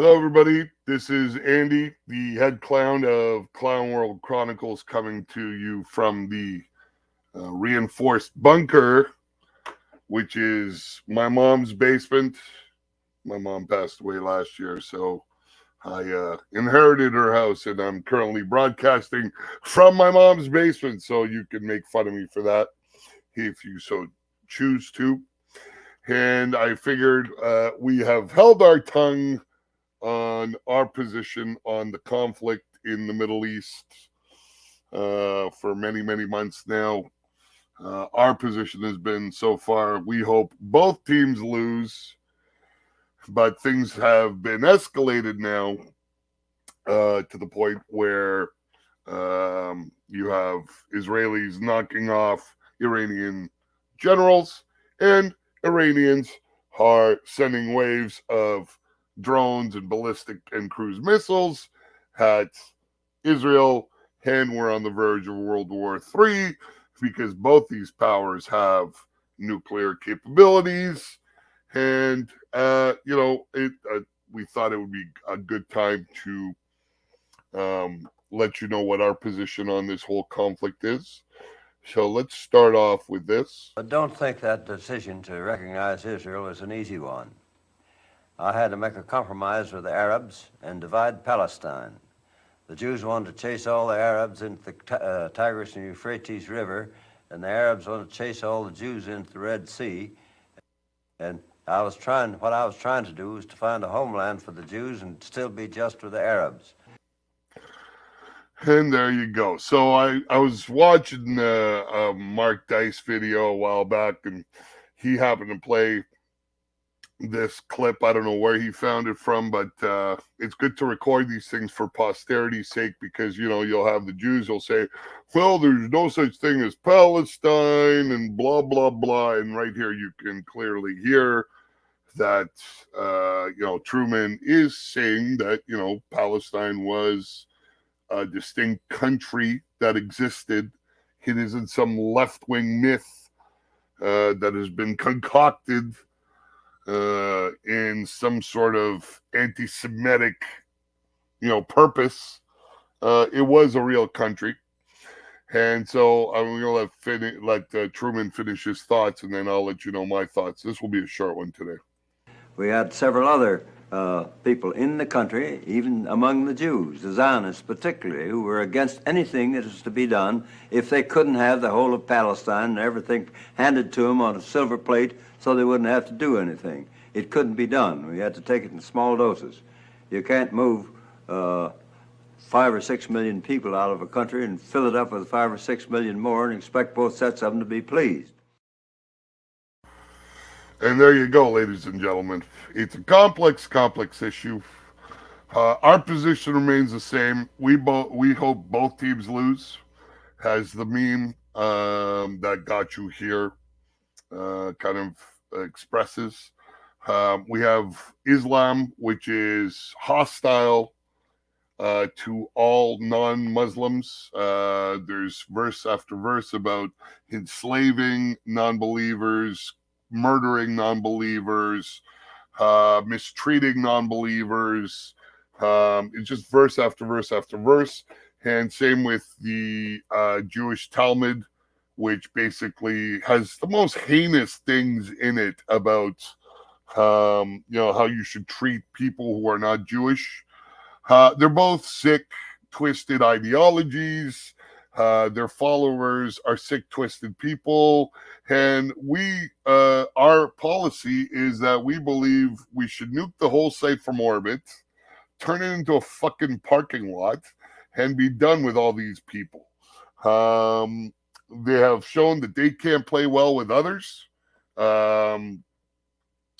Hello, everybody. This is Andy, the head clown of Clown World Chronicles, coming to you from the reinforced bunker, which is my mom's basement. My mom passed away last year, so I inherited her house, and I'm currently broadcasting from my mom's basement. So you can make fun of me for that if you so choose to. And I figured we have held our tongue on our position on the conflict in the Middle East for many, many months now. Our position has been so far, we hope both teams lose, but things have been escalated now to the point where you have Israelis knocking off Iranian generals, and Iranians are sending waves of drones and ballistic and cruise missiles at Israel, and we're on the verge of World War III because both these powers have nuclear capabilities. And we thought it would be a good time to let you know what our position on this whole conflict is. So let's start off with this. I don't think that decision to recognize Israel is an easy one. I had to make a compromise with the Arabs and divide Palestine. The Jews wanted to chase all the Arabs into the Tigris and Euphrates River, and the Arabs wanted to chase all the Jews into the Red Sea. And what I was trying to do was to find a homeland for the Jews and still be just with the Arabs. And there you go. So I was watching a Mark Dice video a while back, and he happened to play this clip. I don't know where he found it from, but it's good to record these things for posterity's sake, because, you'll have the Jews who'll say, well, there's no such thing as Palestine and blah, blah, blah. And right here you can clearly hear that, Truman is saying that, Palestine was a distinct country that existed. It isn't some left-wing myth that has been concocted in some sort of anti-Semitic, purpose. It was a real country. And so I'm going to let Truman finish his thoughts, and then I'll let you know my thoughts. This will be a short one today. We had several other people in the country, even among the Jews, the Zionists particularly, who were against anything that was to be done if they couldn't have the whole of Palestine and everything handed to them on a silver plate so they wouldn't have to do anything. It couldn't be done. We had to take it in small doses. You can't move 5 or 6 million people out of a country and fill it up with 5 or 6 million more and expect both sets of them to be pleased. And there you go, ladies and gentlemen. It's a complex issue. Our position remains the same. We hope both teams lose, as the meme that got you here kind of expresses. We have Islam, which is hostile to all non-Muslims. There's verse after verse about enslaving non-believers, murdering non-believers, mistreating non-believers. It's just verse after verse after verse. And same with the Jewish Talmud, which basically has the most heinous things in it about, how you should treat people who are not Jewish. They're both sick, twisted ideologies. Their followers are sick, twisted people. And our policy is that we believe we should nuke the whole site from orbit, turn it into a fucking parking lot, and be done with all these people. They have shown that they can't play well with others.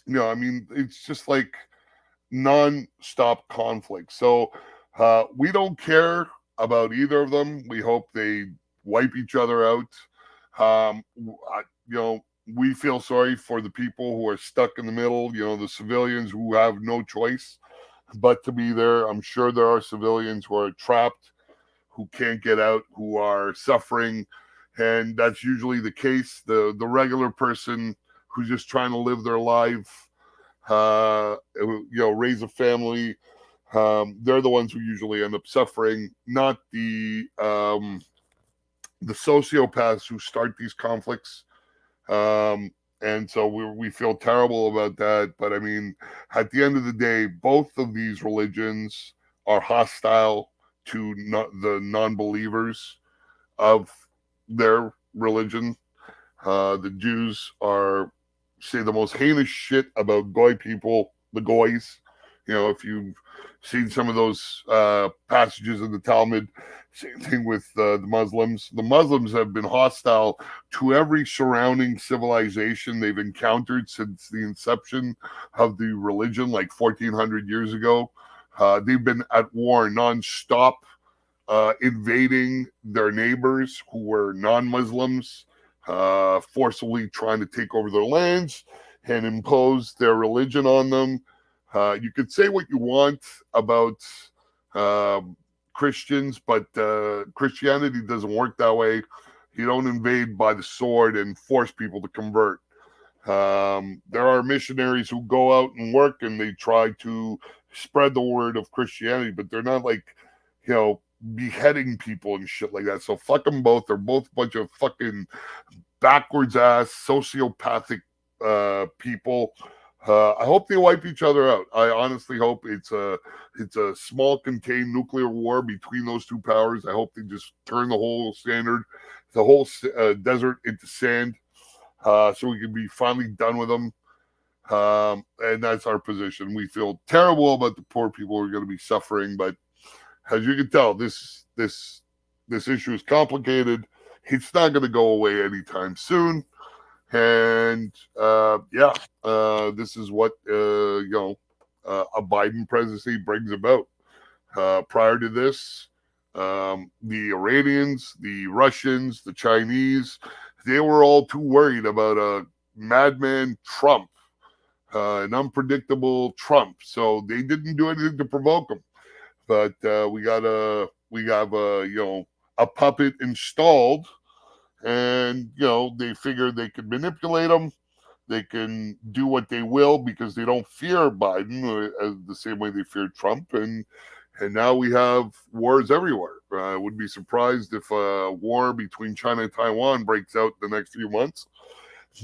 It's just like non-stop conflict. So we don't care about either of them. We hope they wipe each other out. We feel sorry for the people who are stuck in the middle, the civilians who have no choice but to be there. I'm sure there are civilians who are trapped, who can't get out, who are suffering. And that's usually the case. The regular person who's just trying to live their life raise a family. They're the ones who usually end up suffering, not the sociopaths who start these conflicts. And so we feel terrible about that. But I mean, at the end of the day, both of these religions are hostile to the non-believers of their religion. The Jews say the most heinous shit about Goy people, the Goys. If you've seen some of those passages in the Talmud, same thing with the Muslims. The Muslims have been hostile to every surrounding civilization they've encountered since the inception of the religion, like 1400 years ago. They've been at war nonstop, invading their neighbors who were non-Muslims, forcibly trying to take over their lands and impose their religion on them. You could say what you want about Christians, but Christianity doesn't work that way. You don't invade by the sword and force people to convert. There are missionaries who go out and work and they try to spread the word of Christianity, but they're not like, beheading people and shit like that. So fuck them both. They're both a bunch of fucking backwards ass sociopathic people. I hope they wipe each other out. I honestly hope it's a small contained nuclear war between those two powers. I hope they just turn the whole desert into sand, so we can be finally done with them. And that's our position. We feel terrible about the poor people who are going to be suffering, but as you can tell, this issue is complicated. It's not going to go away anytime soon. And this is what a Biden presidency brings about. Prior to this, the Iranians, the Russians, the Chinese, they were all too worried about a madman Trump, an unpredictable Trump. So they didn't do anything to provoke him. But we have a puppet installed, and they figure they can manipulate him. They can do what they will because they don't fear Biden as the same way they feared Trump, and now we have wars everywhere. I would be surprised if a war between China and Taiwan breaks out in the next few months.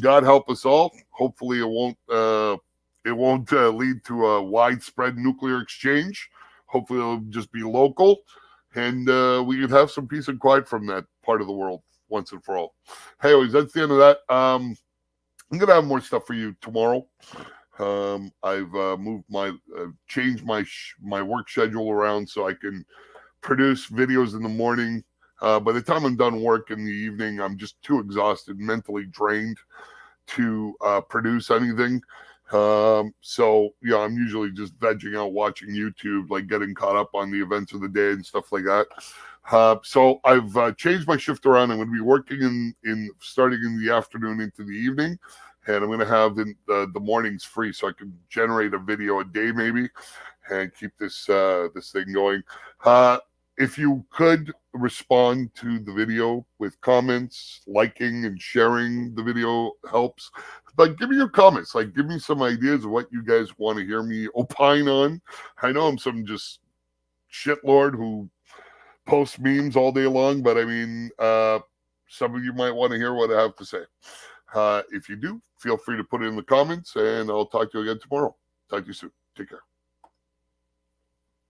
God help us all. Hopefully, it won't lead to a widespread nuclear exchange. Hopefully, it'll just be local, and we can have some peace and quiet from that part of the world once and for all. Anyways, that's the end of that. I'm gonna have more stuff for you tomorrow. I've changed my work schedule around so I can produce videos in the morning. By the time I'm done work in the evening, I'm just too exhausted, mentally drained to produce anything. So I'm usually just vegging out watching YouTube, like getting caught up on the events of the day and stuff like that. So I've changed my shift around. I'm going to be working starting in the afternoon into the evening, and I'm going to have the mornings free so I can generate a video a day maybe and keep this thing going. If you could respond to the video with comments, liking and sharing the video helps. But give me your comments. Like, give me some ideas of what you guys want to hear me opine on. I know I'm some just shitlord who posts memes all day long, but I mean, some of you might want to hear what I have to say. If you do, feel free to put it in the comments, and I'll talk to you again tomorrow. Talk to you soon. Take care.